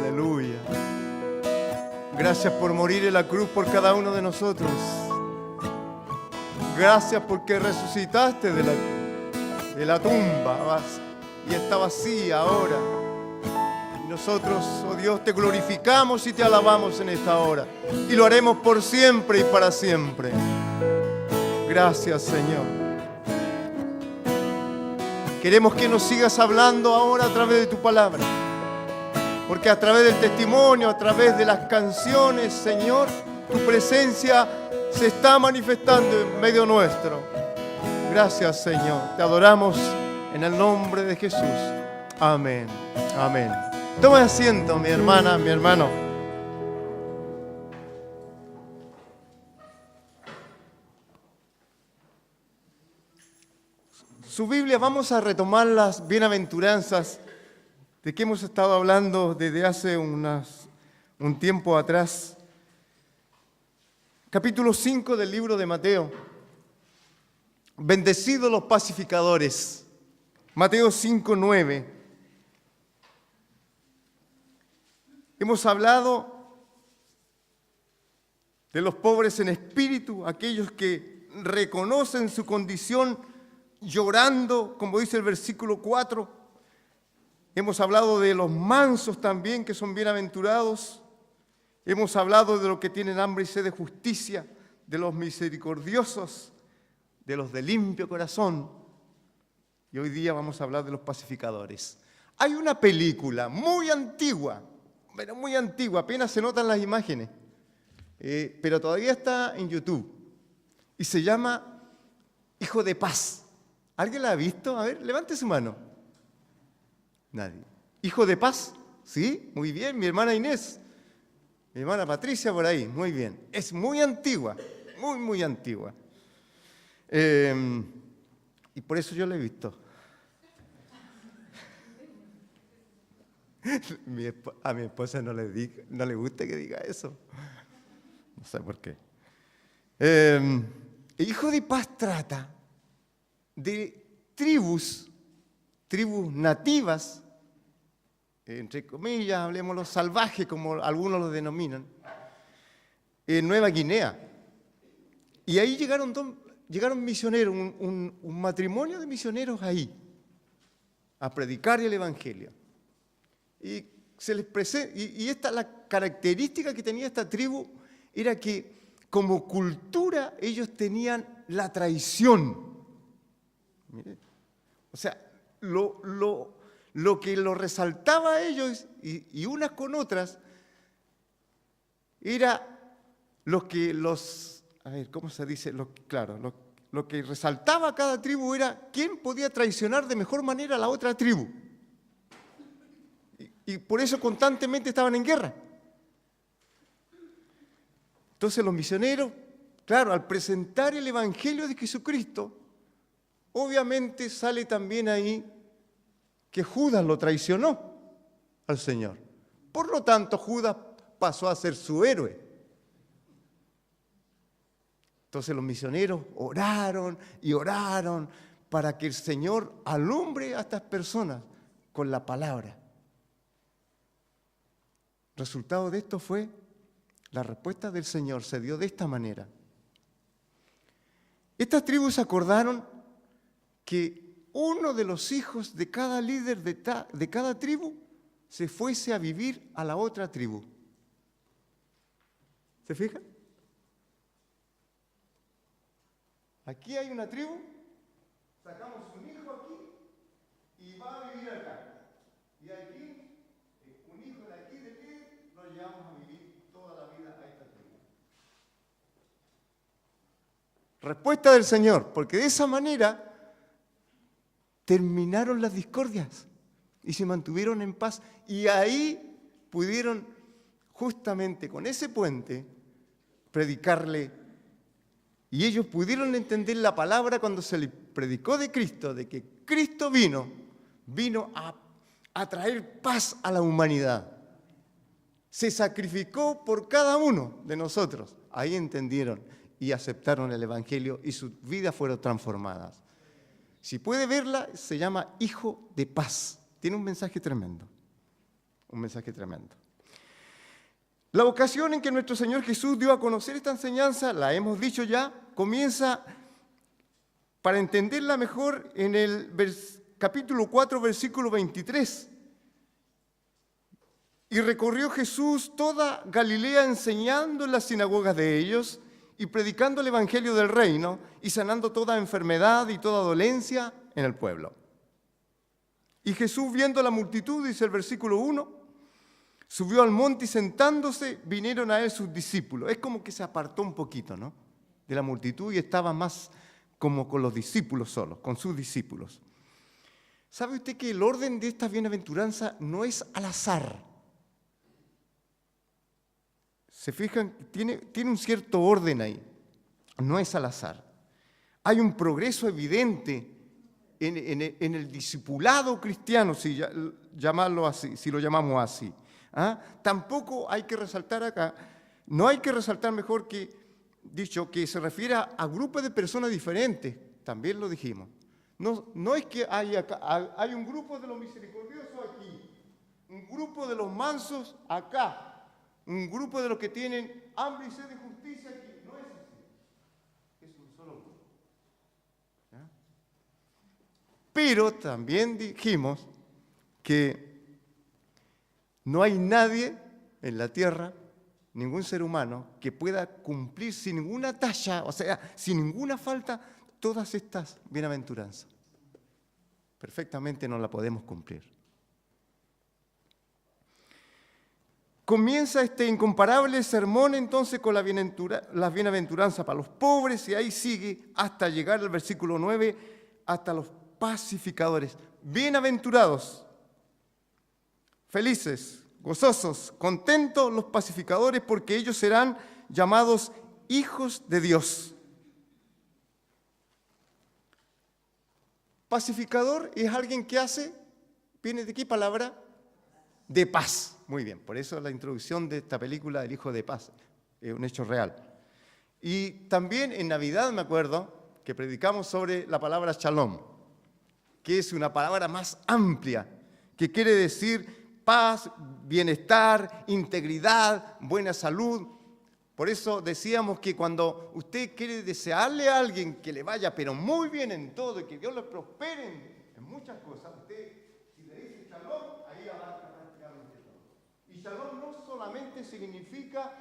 Aleluya. Gracias por morir en la cruz por cada uno de nosotros. Gracias porque resucitaste de la tumba y está vacía ahora. Y nosotros, oh Dios, te glorificamos y te alabamos en esta hora. Y lo haremos por siempre y para siempre. Gracias, Señor. Queremos que nos sigas hablando ahora a través de tu palabra. Porque a través del testimonio, a través de las canciones, Señor, tu presencia se está manifestando en medio nuestro. Gracias, Señor. Te adoramos en el nombre de Jesús. Amén. Amén. Toma asiento, mi hermana, mi hermano. Su Biblia, vamos a retomar las bienaventuranzas de que hemos estado hablando desde hace un tiempo atrás. Capítulo 5 del libro de Mateo. Bendecidos los pacificadores. Mateo 5:9. Hemos hablado de los pobres en espíritu, aquellos que reconocen su condición llorando, como dice el versículo 4. Hemos hablado de los mansos también, que son bienaventurados. Hemos hablado de los que tienen hambre y sed de justicia, de los misericordiosos, de los de limpio corazón. Y hoy día vamos a hablar de los pacificadores. Hay una película muy antigua, pero muy antigua, apenas se notan las imágenes, pero todavía está en YouTube. Y se llama Hijo de Paz. ¿Alguien la ha visto? A ver, levante su mano. Nadie. ¿Hijo de Paz? Sí, muy bien. Mi hermana Inés, mi hermana Patricia por ahí, muy bien. Es muy antigua, muy, muy antigua. Y por eso yo la he visto. A mi esposa no le gusta que diga eso. No sé por qué. El Hijo de Paz trata de tribus nativas, entre comillas, hablemos los salvajes, como algunos los denominan, en Nueva Guinea. Y ahí llegaron misioneros, un matrimonio de misioneros ahí, a predicar el Evangelio. Y se les la característica que tenía esta tribu era que como cultura ellos tenían la traición. Mire, o sea, lo que lo resaltaba a ellos y unas con otras era ¿cómo se dice? Lo que resaltaba a cada tribu era quién podía traicionar de mejor manera a la otra tribu. Y por eso constantemente estaban en guerra. Entonces los misioneros, claro, al presentar el Evangelio de Jesucristo, obviamente sale también ahí que Judas lo traicionó al Señor. Por lo tanto, Judas pasó a ser su héroe. Entonces los misioneros oraron y oraron para que el Señor alumbre a estas personas con la palabra. El resultado de esto fue la respuesta del Señor, se dio de esta manera. Estas tribus acordaron que uno de los hijos de cada líder de cada tribu se fuese a vivir a la otra tribu. ¿Se fijan? Aquí hay una tribu, sacamos un hijo aquí y va a vivir acá. Y aquí, un hijo de aquí de líder, lo llevamos a vivir toda la vida a esta tribu. Respuesta del Señor, porque de esa manera terminaron las discordias y se mantuvieron en paz. Y ahí pudieron, justamente con ese puente, predicarle. Y ellos pudieron entender la palabra cuando se les predicó de Cristo, de que Cristo vino a traer paz a la humanidad. Se sacrificó por cada uno de nosotros. Ahí entendieron y aceptaron el Evangelio y sus vidas fueron transformadas. Si puede verla, se llama Hijo de Paz. Tiene un mensaje tremendo. Un mensaje tremendo. La ocasión en que nuestro Señor Jesús dio a conocer esta enseñanza, la hemos dicho ya, comienza, para entenderla mejor, en el capítulo 4, versículo 23. Y recorrió Jesús toda Galilea enseñando en las sinagogas de ellos y predicando el evangelio del reino y sanando toda enfermedad y toda dolencia en el pueblo. Y Jesús, viendo la multitud, dice el versículo 1, subió al monte y sentándose vinieron a él sus discípulos. Es como que se apartó un poquito, ¿no?, de la multitud y estaba más como con los discípulos solos, con sus discípulos. ¿Sabe usted que el orden de esta bienaventuranza no es al azar? ¿Se fijan? Tiene un cierto orden ahí. No es al azar. Hay un progreso evidente en el discipulado cristiano, si llamarlo así, si lo llamamos así. ¿Ah? Tampoco hay que resaltar acá, no hay que resaltar, mejor que dicho, que se refiere a grupos de personas diferentes. También lo dijimos. No es que hay un grupo de los misericordiosos aquí, un grupo de los mansos acá, un grupo de los que tienen hambre y sed de justicia aquí. No es así. Es un solo grupo. ¿Ya? Pero también dijimos que no hay nadie en la tierra, ningún ser humano, que pueda cumplir sin ninguna talla, o sea, sin ninguna falta, todas estas bienaventuranzas. Perfectamente no la podemos cumplir. Comienza este incomparable sermón entonces con las bienaventuranzas para los pobres y ahí sigue hasta llegar al versículo 9, hasta los pacificadores. Bienaventurados, felices, gozosos, contentos los pacificadores porque ellos serán llamados hijos de Dios. Pacificador es alguien que hace, ¿viene de qué palabra? De paz. Muy bien, por eso la introducción de esta película, El Hijo de Paz, es un hecho real. Y también en Navidad me acuerdo que predicamos sobre la palabra shalom, que es una palabra más amplia, que quiere decir paz, bienestar, integridad, buena salud. Por eso decíamos que cuando usted quiere desearle a alguien que le vaya pero muy bien en todo y que Dios le prospere en muchas cosas, usted, si le dice shalom, ahí abarca prácticamente todo. Y shalom no solamente significa,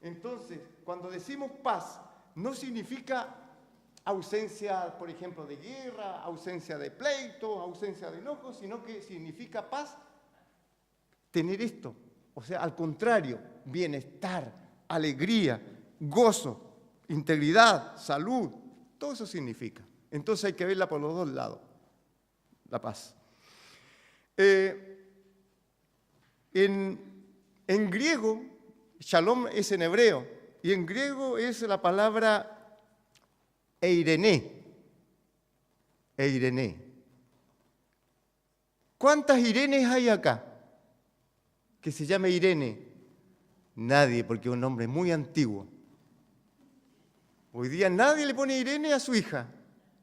entonces, cuando decimos paz, no significa ausencia, por ejemplo, de guerra, ausencia de pleito, ausencia de enojo, sino que significa paz, tener esto. O sea, al contrario, bienestar, alegría, gozo, integridad, salud, todo eso significa. Entonces hay que verla por los dos lados, la paz. En griego, shalom es en hebreo, y en griego es la palabra eirené. Eirené. ¿Cuántas Irenes hay acá? Que se llame Irene. Nadie, porque es un nombre muy antiguo. Hoy día nadie le pone Irene a su hija,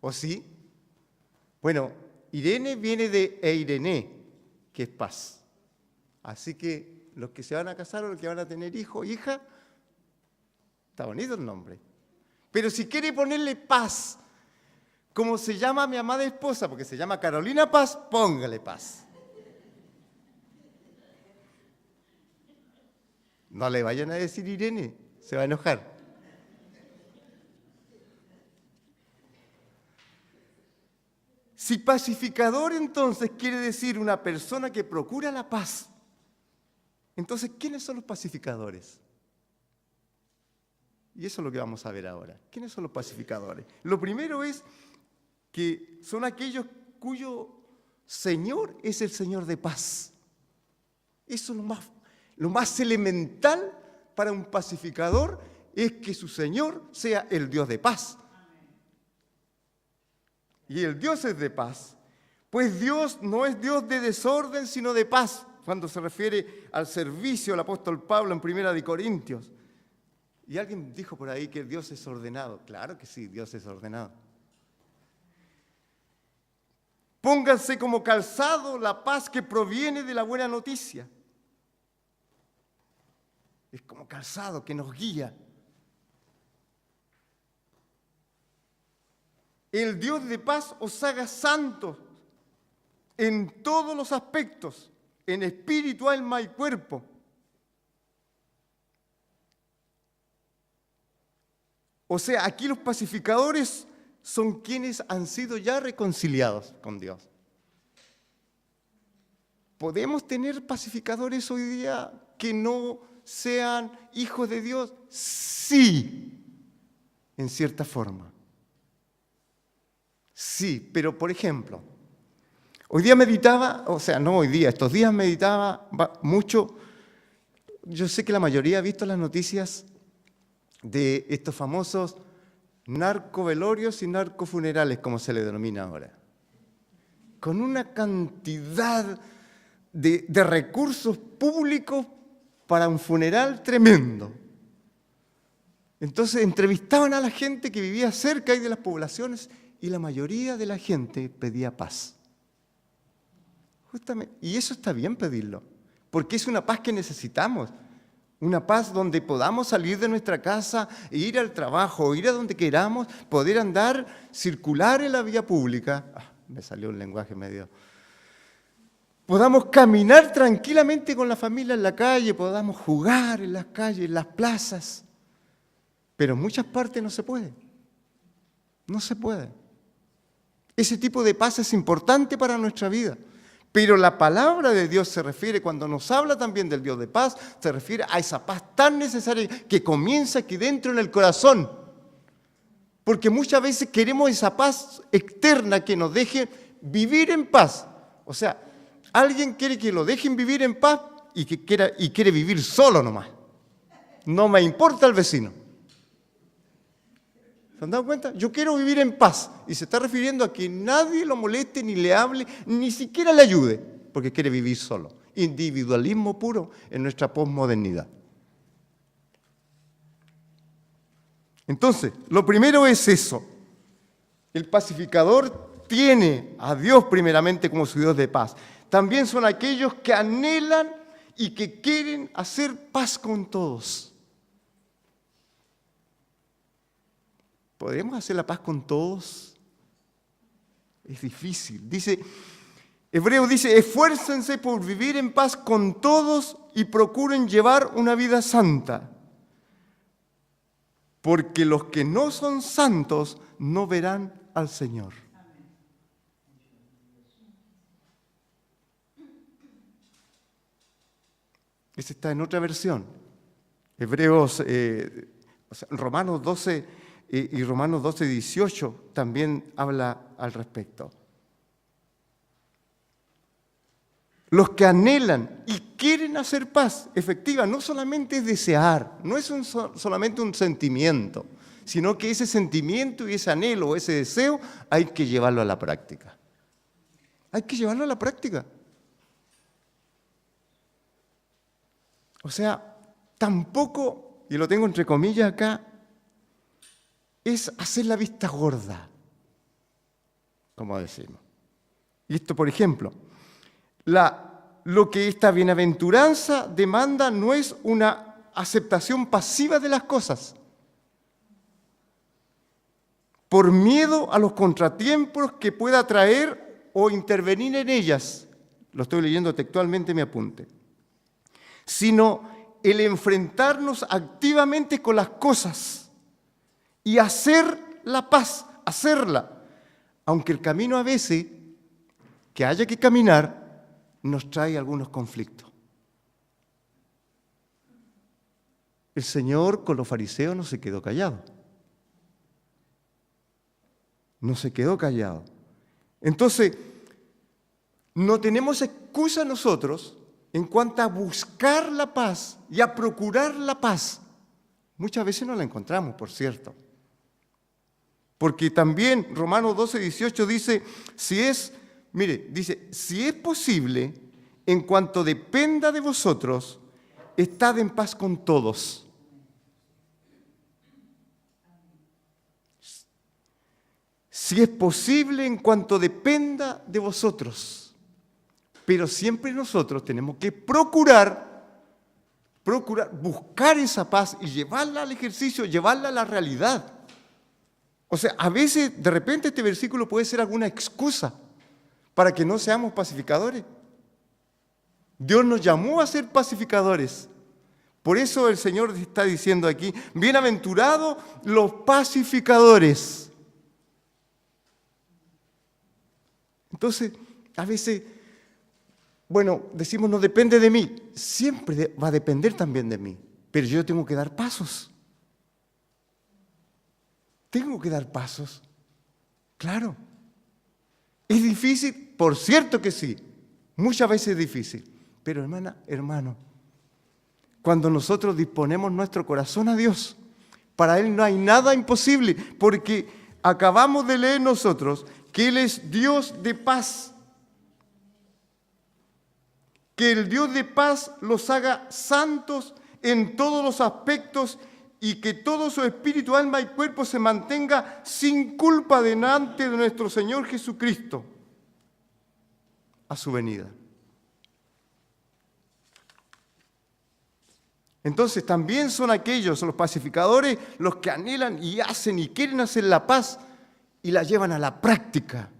¿o sí? Bueno, Irene viene de Eirené, que es paz. Así que los que se van a casar o los que van a tener hijo o hija, está bonito el nombre. Pero si quiere ponerle paz, como se llama mi amada esposa, porque se llama Carolina Paz, póngale paz. No le vayan a decir Irene, se va a enojar. Si pacificador entonces quiere decir una persona que procura la paz, entonces, ¿quiénes son los pacificadores? Y eso es lo que vamos a ver ahora. ¿Quiénes son los pacificadores? Lo primero es que son aquellos cuyo Señor es el Señor de paz. Eso es lo más elemental para un pacificador, es que su Señor sea el Dios de paz. Y el Dios es de paz. Pues Dios no es Dios de desorden, sino de paz, cuando se refiere al servicio del apóstol Pablo en 1 Corintios. Y alguien dijo por ahí que Dios es ordenado. Claro que sí, Dios es ordenado. Pónganse como calzado la paz que proviene de la buena noticia. Es como calzado que nos guía. El Dios de paz os haga santos en todos los aspectos, en espíritu, alma y cuerpo. O sea, aquí los pacificadores son quienes han sido ya reconciliados con Dios. ¿Podemos tener pacificadores hoy día que no sean hijos de Dios? Sí, en cierta forma. Sí, pero por ejemplo, hoy día meditaba, o sea, no hoy día, estos días meditaba mucho. Yo sé que la mayoría ha visto las noticias de estos famosos narcovelorios y narcofunerales, como se le denomina ahora, con una cantidad de recursos públicos para un funeral tremendo. Entonces entrevistaban a la gente que vivía cerca ahí de las poblaciones y la mayoría de la gente pedía paz. Justamente, y eso está bien pedirlo, porque es una paz que necesitamos. Una paz donde podamos salir de nuestra casa, e ir al trabajo, ir a donde queramos, poder andar, circular en la vía pública. Me salió un lenguaje medio. Podamos caminar tranquilamente con la familia en la calle, podamos jugar en las calles, en las plazas. Pero en muchas partes no se puede. No se puede. Ese tipo de paz es importante para nuestra vida. Pero la palabra de Dios se refiere, cuando nos habla también del Dios de paz, se refiere a esa paz tan necesaria que comienza aquí dentro en el corazón. Porque muchas veces queremos esa paz externa que nos deje vivir en paz. O sea, alguien quiere que lo dejen vivir en paz y quiere vivir solo nomás. No me importa el vecino. ¿Se han dado cuenta? Yo quiero vivir en paz. Y se está refiriendo a que nadie lo moleste, ni le hable, ni siquiera le ayude, porque quiere vivir solo. Individualismo puro en nuestra posmodernidad. Entonces, lo primero es eso. El pacificador tiene a Dios primeramente como su Dios de paz. También son aquellos que anhelan y que quieren hacer paz con todos. ¿Podemos hacer la paz con todos? Es difícil. Hebreo dice, esfuércense por vivir en paz con todos y procuren llevar una vida santa. Porque los que no son santos no verán al Señor. Ese está en otra versión. Romanos 12 y Romanos 12, 18 también habla al respecto. Los que anhelan y quieren hacer paz efectiva no solamente es desear, no es solamente un sentimiento, sino que ese sentimiento y ese anhelo, ese deseo, hay que llevarlo a la práctica. Hay que llevarlo a la práctica. O sea, tampoco, y lo tengo entre comillas acá, es hacer la vista gorda, como decimos. Y esto, por ejemplo, lo que esta bienaventuranza demanda no es una aceptación pasiva de las cosas, por miedo a los contratiempos que pueda traer o intervenir en ellas. Lo estoy leyendo textualmente, mi apunte. Sino el enfrentarnos activamente con las cosas y hacer la paz, hacerla, aunque el camino a veces que haya que caminar nos trae algunos conflictos. El Señor con los fariseos no se quedó callado. No se quedó callado. Entonces, no tenemos excusa nosotros en cuanto a buscar la paz y a procurar la paz. Muchas veces no la encontramos, por cierto. Porque también Romanos 12, 18 dice, si es posible, en cuanto dependa de vosotros, estad en paz con todos. Si es posible, en cuanto dependa de vosotros. Pero siempre nosotros tenemos que procurar procurar, buscar esa paz y llevarla al ejercicio, llevarla a la realidad. O sea, a veces, de repente, este versículo puede ser alguna excusa para que no seamos pacificadores. Dios nos llamó a ser pacificadores. Por eso el Señor está diciendo aquí, bienaventurados los pacificadores. Entonces, a veces, bueno, decimos no depende de mí. Siempre va a depender también de mí. Pero yo tengo que dar pasos. Tengo que dar pasos. Claro. ¿Es difícil? Por cierto que sí. Muchas veces es difícil. Pero hermana, hermano, cuando nosotros disponemos nuestro corazón a Dios, para Él no hay nada imposible, porque acabamos de leer nosotros que Él es Dios de paz. Que el Dios de paz los haga santos en todos los aspectos y que todo su espíritu, alma y cuerpo se mantenga sin culpa delante de nuestro Señor Jesucristo a su venida. Entonces también son aquellos, los pacificadores, los que anhelan y hacen y quieren hacer la paz y la llevan a la práctica.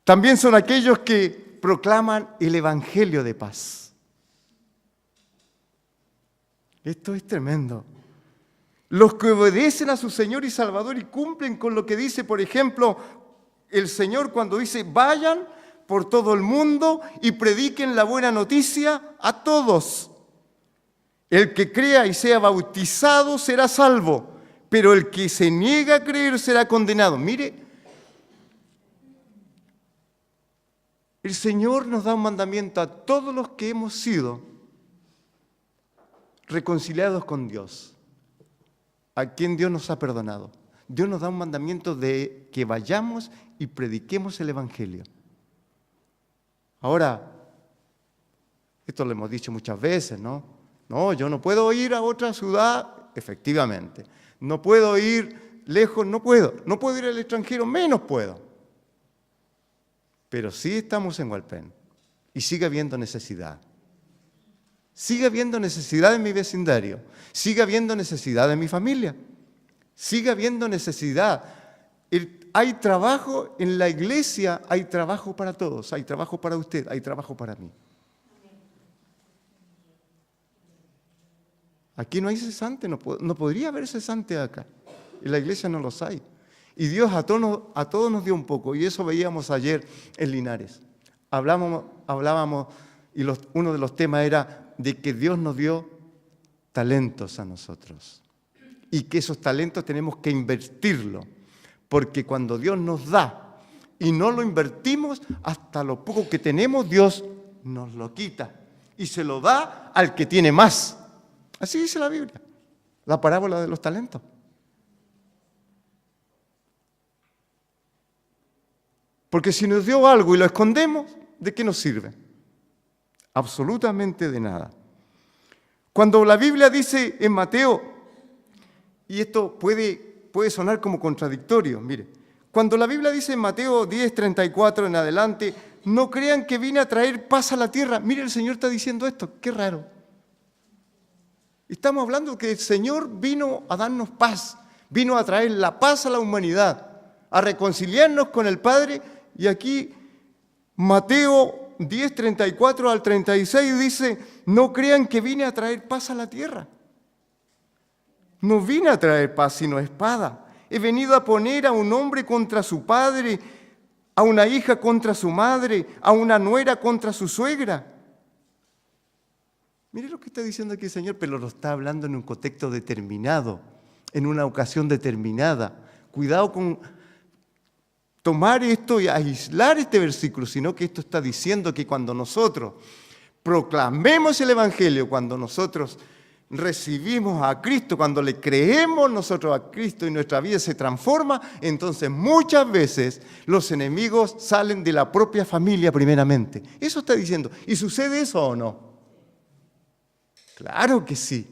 También son aquellos que proclaman el evangelio de paz. Esto es tremendo. Los que obedecen a su Señor y Salvador y cumplen con lo que dice, por ejemplo, el Señor cuando dice, vayan por todo el mundo y prediquen la buena noticia a todos. El que crea y sea bautizado será salvo, pero el que se niega a creer será condenado. Mire, el Señor nos da un mandamiento a todos los que hemos sido reconciliados con Dios, a quien Dios nos ha perdonado. Dios nos da un mandamiento de que vayamos y prediquemos el evangelio. Ahora, esto lo hemos dicho muchas veces, ¿no? No, yo no puedo ir a otra ciudad, efectivamente. No puedo ir lejos, no puedo. No puedo ir al extranjero, menos puedo. Pero sí estamos en Hualpén y sigue habiendo necesidad. Sigue habiendo necesidad en mi vecindario. Sigue habiendo necesidad en mi familia. Sigue habiendo necesidad. Hay trabajo en la iglesia, hay trabajo para todos, hay trabajo para usted, hay trabajo para mí. Aquí no hay cesante, no podría haber cesante acá. En la iglesia no los hay. Y Dios a todos nos dio un poco, y eso veíamos ayer en Linares. Hablábamos y uno de los temas era de que Dios nos dio talentos a nosotros. Y que esos talentos tenemos que invertirlo. Porque cuando Dios nos da y no lo invertimos, hasta lo poco que tenemos, Dios nos lo quita y se lo da al que tiene más. Así dice la Biblia, la parábola de los talentos. Porque si nos dio algo y lo escondemos, ¿de qué nos sirve? Absolutamente de nada. Cuando la Biblia dice en Mateo, y esto puede sonar como contradictorio, mire, cuando la Biblia dice en Mateo 10:34 en adelante, no crean que vine a traer paz a la tierra. Mire, el Señor está diciendo esto, qué raro. Estamos hablando que el Señor vino a darnos paz, vino a traer la paz a la humanidad, a reconciliarnos con el Padre, y aquí Mateo 10:34 al 36 dice, no crean que vine a traer paz a la tierra. No vine a traer paz, sino espada. He venido a poner a un hombre contra su padre, a una hija contra su madre, a una nuera contra su suegra. Mire lo que está diciendo aquí el Señor, pero lo está hablando en un contexto determinado, en una ocasión determinada. Cuidado con tomar esto y aislar este versículo, sino que esto está diciendo que cuando nosotros proclamemos el Evangelio, cuando nosotros recibimos a Cristo, cuando le creemos nosotros a Cristo y nuestra vida se transforma, entonces muchas veces los enemigos salen de la propia familia primeramente. Eso está diciendo. ¿Y sucede eso o no? Claro que sí.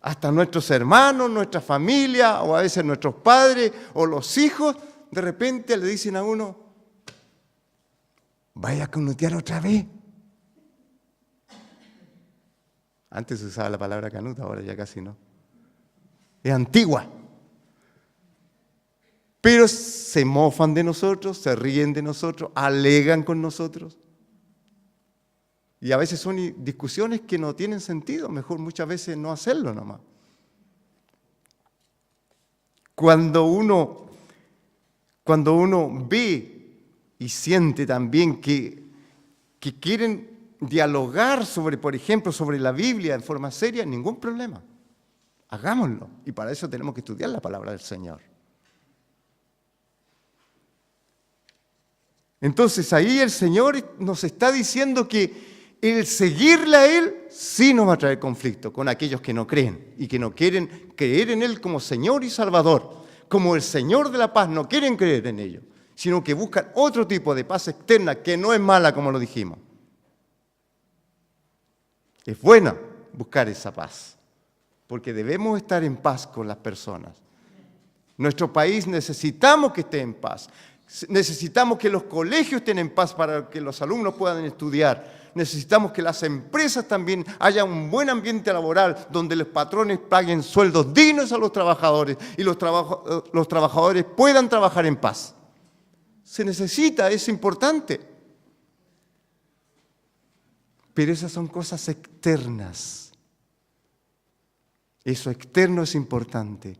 Hasta nuestros hermanos, nuestra familia, o a veces nuestros padres o los hijos, de repente le dicen a uno, vaya a conotear otra vez. Antes se usaba la palabra canuta, ahora ya casi no. Es antigua. Pero se mofan de nosotros, se ríen de nosotros, alegan con nosotros. Y a veces son discusiones que no tienen sentido, mejor muchas veces no hacerlo nomás. Cuando uno ve y siente también que quieren dialogar sobre, por ejemplo, sobre la Biblia en forma seria, ningún problema. Hagámoslo. Y para eso tenemos que estudiar la palabra del Señor. Entonces ahí el Señor nos está diciendo que el seguirle a Él sí nos va a traer conflicto con aquellos que no creen y que no quieren creer en Él como Señor y Salvador, como el Señor de la paz, no quieren creer en ello, sino que buscan otro tipo de paz externa que no es mala, como lo dijimos. Es buena buscar esa paz, porque debemos estar en paz con las personas. Nuestro país necesitamos que esté en paz. Necesitamos que los colegios estén en paz para que los alumnos puedan estudiar. Necesitamos que las empresas también haya un buen ambiente laboral donde los patrones paguen sueldos dignos a los trabajadores y los trabajadores puedan trabajar en paz. Se necesita, es importante. Pero esas son cosas externas. Eso externo es importante,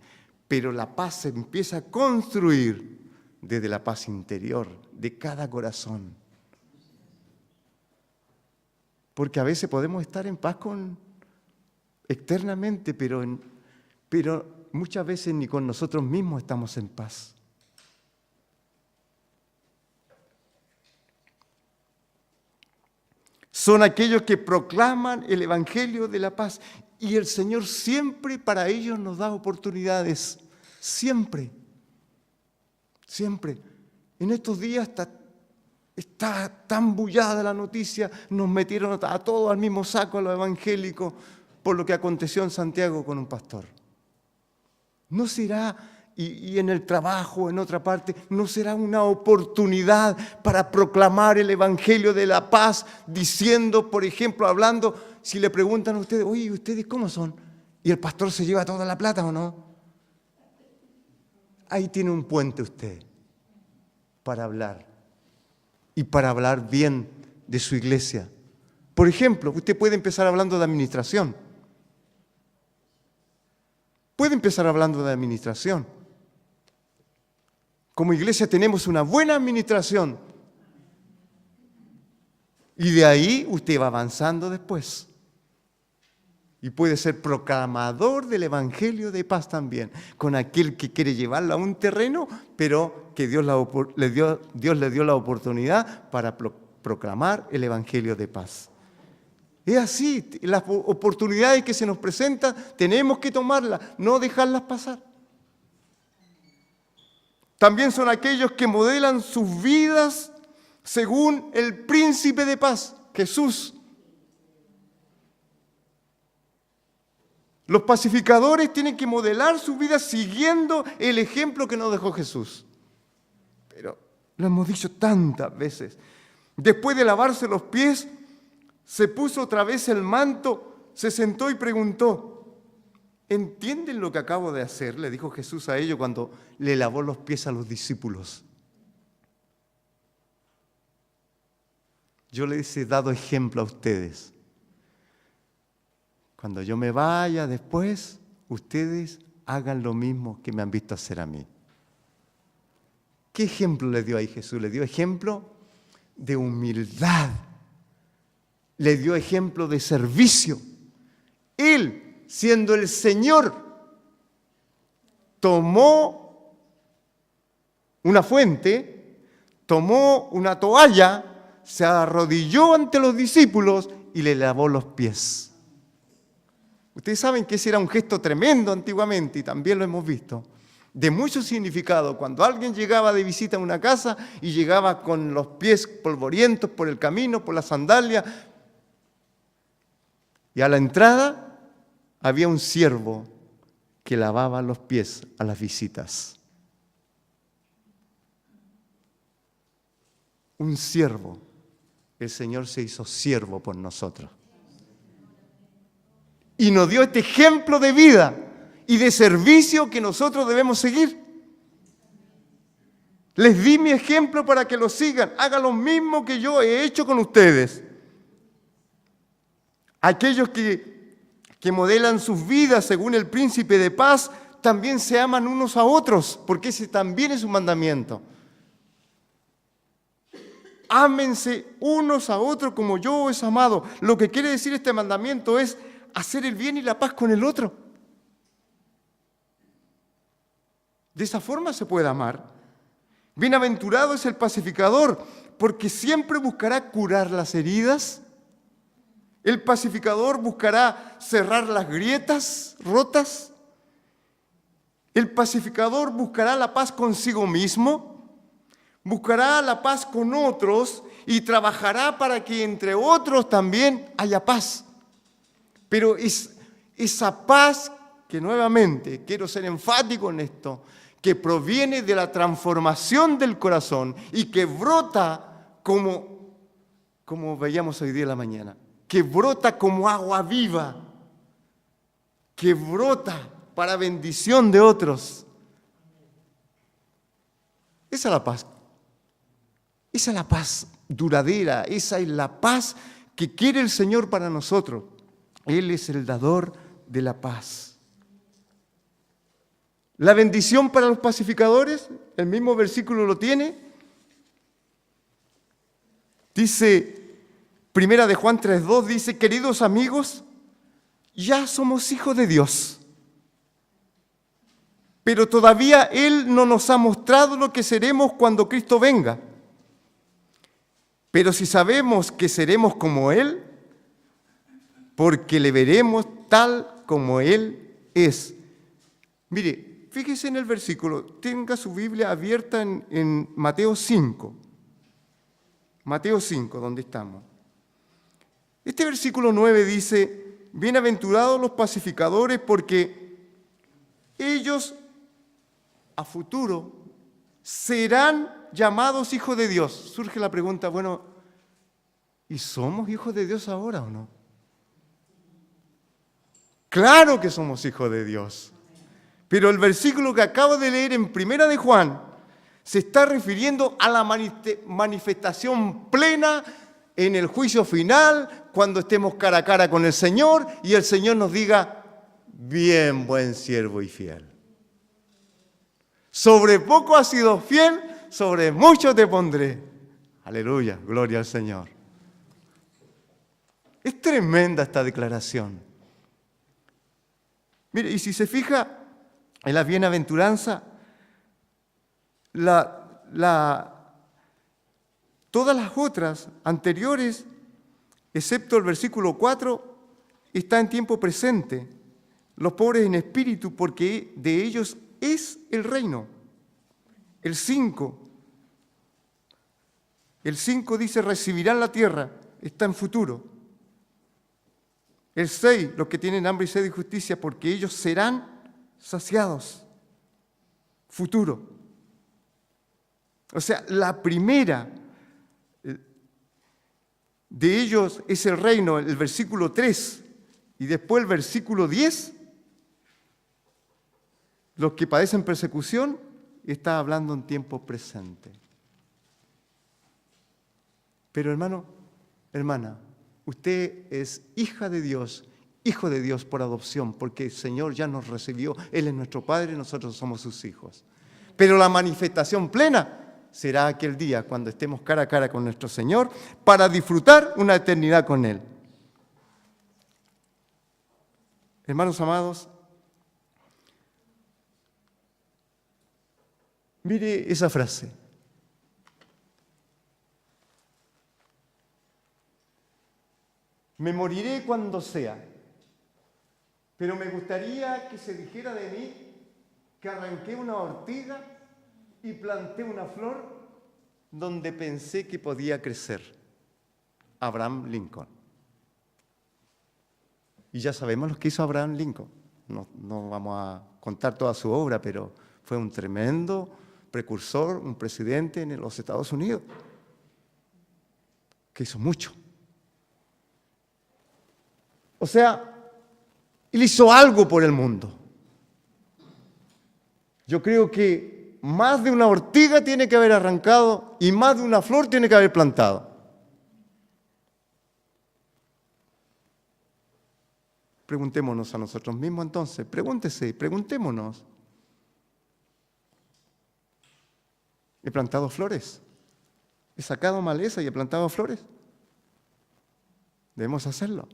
pero la paz se empieza a construir desde la paz interior de cada corazón. Porque a veces podemos estar en paz externamente, pero muchas veces ni con nosotros mismos estamos en paz. Son aquellos que proclaman el Evangelio de la paz. Y el Señor siempre para ellos nos da oportunidades. Siempre. Siempre. En estos días está tan bullada la noticia, nos metieron a todos al mismo saco, a los evangélicos, por lo que aconteció en Santiago con un pastor. ¿No será, y en el trabajo, en otra parte, no será una oportunidad para proclamar el Evangelio de la paz, diciendo, por ejemplo, hablando, si le preguntan a ustedes, oye, ¿ustedes cómo son? ¿Y el pastor se lleva toda la plata o no? Ahí tiene un puente usted para hablar y para hablar bien de su iglesia. Por ejemplo, usted puede empezar hablando de administración. Puede empezar hablando de administración. Como iglesia tenemos una buena administración y de ahí usted va avanzando después. Y puede ser proclamador del Evangelio de paz también, con aquel que quiere llevarlo a un terreno, pero que Dios le dio la oportunidad para proclamar el Evangelio de paz. Es así, las oportunidades que se nos presentan tenemos que tomarlas, no dejarlas pasar. También son aquellos que modelan sus vidas según el príncipe de paz, Jesús. Los pacificadores tienen que modelar su vida siguiendo el ejemplo que nos dejó Jesús. Pero lo hemos dicho tantas veces. Después de lavarse los pies, se puso otra vez el manto, se sentó y preguntó, ¿entienden lo que acabo de hacer?, le dijo Jesús a ellos cuando le lavó los pies a los discípulos. Yo les he dado ejemplo a ustedes. Cuando yo me vaya después, ustedes hagan lo mismo que me han visto hacer a mí. ¿Qué ejemplo le dio ahí Jesús? Le dio ejemplo de humildad. Le dio ejemplo de servicio. Él, siendo el Señor, tomó una fuente, tomó una toalla, se arrodilló ante los discípulos y le lavó los pies. Ustedes saben que ese era un gesto tremendo antiguamente y también lo hemos visto, de mucho significado. Cuando alguien llegaba de visita a una casa y llegaba con los pies polvorientos por el camino, por la sandalia, y a la entrada había un siervo que lavaba los pies a las visitas. Un siervo. El Señor se hizo siervo por nosotros. y nos dio este ejemplo de vida y de servicio que nosotros debemos seguir. Les di mi ejemplo para que lo sigan. Hagan lo mismo que yo he hecho con ustedes. Aquellos que modelan sus vidas según el príncipe de paz, también se aman unos a otros, porque ese también es un mandamiento. Ámense unos a otros como yo os he amado. Lo que quiere decir este mandamiento es hacer el bien y la paz con el otro. De esa forma se puede amar. Bienaventurado es el pacificador, porque siempre buscará curar las heridas. El pacificador buscará cerrar las grietas rotas. El pacificador buscará la paz consigo mismo, buscará la paz con otros y trabajará para que entre otros también haya paz. Pero esa paz que nuevamente, quiero ser enfático en esto, que proviene de la transformación del corazón y que brota como veíamos hoy día en la mañana, que brota como agua viva, que brota para bendición de otros. Esa es la paz. Esa es la paz duradera, esa es la paz que quiere el Señor para nosotros. Él es el dador de la paz. La bendición para los pacificadores, el mismo versículo lo tiene. Dice, Primera de Juan 3:2, dice, queridos amigos, ya somos hijos de Dios. Pero todavía Él no nos ha mostrado lo que seremos cuando Cristo venga. Pero si sabemos que seremos como Él, porque le veremos tal como Él es. Mire, fíjese en el versículo, tenga su Biblia abierta en Mateo 5. Mateo 5, donde estamos. Este versículo 9 dice, bienaventurados los pacificadores porque ellos a futuro serán llamados hijos de Dios. Surge la pregunta, bueno, ¿y somos hijos de Dios ahora o no? Claro que somos hijos de Dios. Pero el versículo que acabo de leer en Primera de Juan se está refiriendo a la manifestación plena en el juicio final, cuando estemos cara a cara con el Señor y el Señor nos diga, bien, buen siervo y fiel. Sobre poco has sido fiel, sobre mucho te pondré. Aleluya, gloria al Señor. Es tremenda esta declaración. Mire, y si se fija en la bienaventuranza, todas las otras anteriores, excepto el versículo 4, está en tiempo presente. Los pobres en espíritu, porque de ellos es el reino. El 5 dice, recibirán la tierra, está en futuro. El 6, los que tienen hambre y sed de justicia, porque ellos serán saciados. Futuro. O sea, la primera de ellos es el reino, el versículo 3, y después el versículo 10, los que padecen persecución, está hablando en tiempo presente. Pero hermano, hermana, usted es hija de Dios, hijo de Dios por adopción, porque el Señor ya nos recibió, Él es nuestro Padre y nosotros somos sus hijos. Pero la manifestación plena será aquel día cuando estemos cara a cara con nuestro Señor para disfrutar una eternidad con Él. Hermanos amados, mire esa frase. Me moriré cuando sea, pero me gustaría que se dijera de mí que arranqué una ortiga y planté una flor donde pensé que podía crecer. Abraham Lincoln. Y ya sabemos lo que hizo Abraham Lincoln. No vamos a contar toda su obra, pero fue un tremendo precursor, un presidente en los Estados Unidos, que hizo mucho. O sea, Él hizo algo por el mundo. Yo creo que más de una ortiga tiene que haber arrancado y más de una flor tiene que haber plantado. Preguntémonos a nosotros mismos entonces, preguntémonos. ¿He plantado flores? ¿He sacado maleza y he plantado flores? Debemos hacerlo.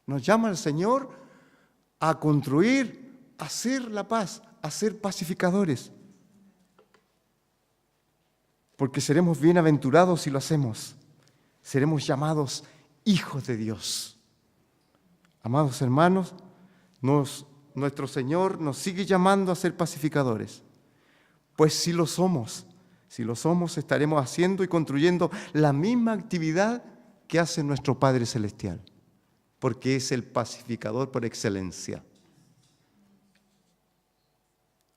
Nos llama el Señor a construir, a hacer la paz, a ser pacificadores. Porque seremos bienaventurados si lo hacemos. Seremos llamados hijos de Dios. Amados hermanos, nuestro Señor nos sigue llamando a ser pacificadores. Pues si lo somos, estaremos haciendo y construyendo la misma actividad que hace nuestro Padre Celestial, porque es el pacificador por excelencia.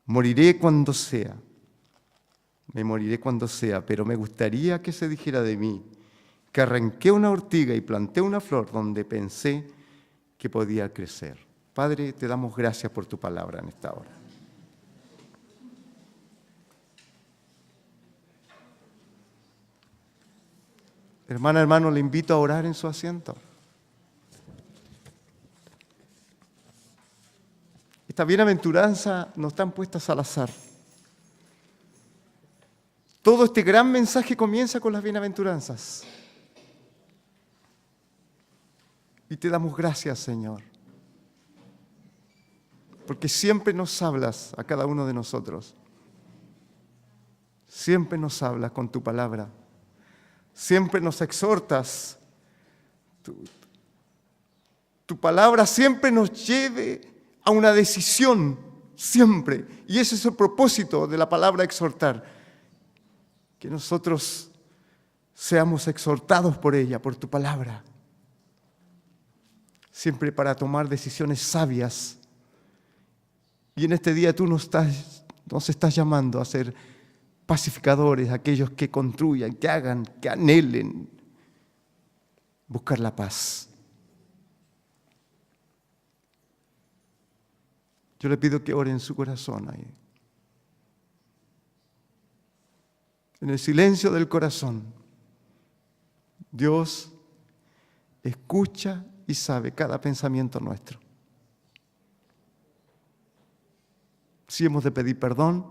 Moriré cuando sea, me moriré cuando sea, pero me gustaría que se dijera de mí que arranqué una ortiga y planté una flor donde pensé que podía crecer. Padre, te damos gracias por tu palabra en esta hora. Hermana, hermano, le invito a orar en su asiento. Estas bienaventuranzas no están puestas al azar. Todo este gran mensaje comienza con las bienaventuranzas. Y te damos gracias, Señor, porque siempre nos hablas a cada uno de nosotros. Siempre nos hablas con tu palabra. Siempre nos exhortas. Tu palabra siempre nos lleve a una decisión, siempre. Y ese es el propósito de la palabra exhortar. Que nosotros seamos exhortados por ella, por tu palabra. Siempre para tomar decisiones sabias. Y en este día tú nos estás llamando a ser pacificadores, aquellos que construyan, que hagan, que anhelen buscar la paz. Yo le pido que ore en su corazón ahí. En el silencio del corazón, Dios escucha y sabe cada pensamiento nuestro. Si hemos de pedir perdón,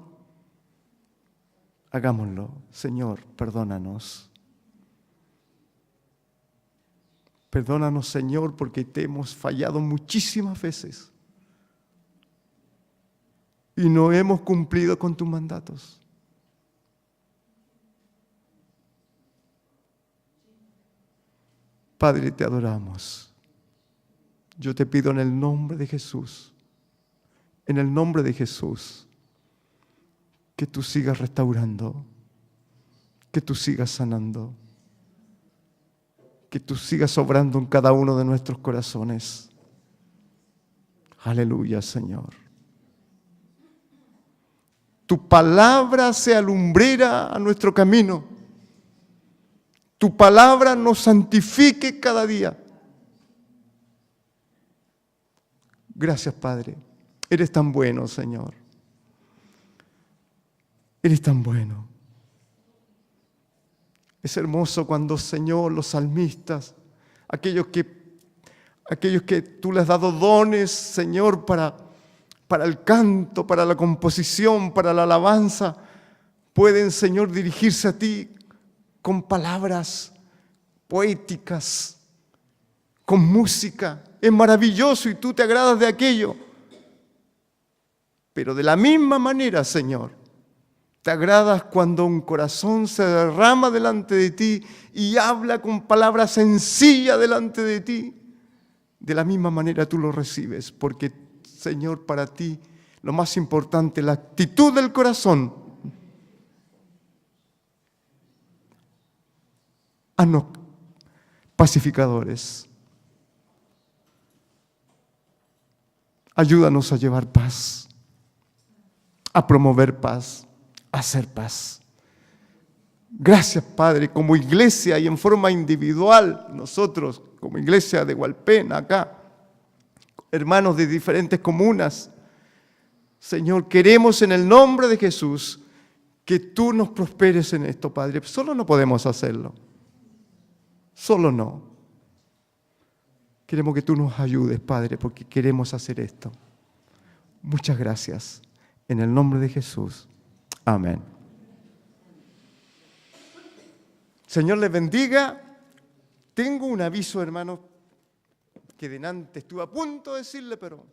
hagámoslo. Señor, perdónanos. Perdónanos, Señor, porque te hemos fallado muchísimas veces y no hemos cumplido con tus mandatos. Padre, te adoramos. Yo te pido en el nombre de Jesús, que tú sigas restaurando, que tú sigas sanando, que tú sigas obrando en cada uno de nuestros corazones. Aleluya, Señor. Tu palabra sea lumbrera a nuestro camino. Tu palabra nos santifique cada día. Gracias, Padre. Eres tan bueno, Señor. Eres tan bueno. Es hermoso cuando, Señor, los salmistas, aquellos que tú les has dado dones, Señor, para el canto, para la composición, para la alabanza, pueden, Señor, dirigirse a ti con palabras poéticas, con música. Es maravilloso y tú te agradas de aquello. Pero de la misma manera, Señor, te agradas cuando un corazón se derrama delante de ti y habla con palabras sencillas delante de ti. De la misma manera tú lo recibes, porque, Señor, para ti lo más importante es la actitud del corazón. Haznos pacificadores. Ayúdanos a llevar paz, a promover paz, a hacer paz. Gracias, Padre, como iglesia y en forma individual, nosotros como iglesia de Hualpén, acá, hermanos de diferentes comunas. Señor, queremos en el nombre de Jesús que tú nos prosperes en esto, Padre. Solo no podemos hacerlo. Solo no. Queremos que tú nos ayudes, Padre, porque queremos hacer esto. Muchas gracias. En el nombre de Jesús. Amén. Señor les bendiga. Tengo un aviso, hermano, que delante estuve a punto de decirle, pero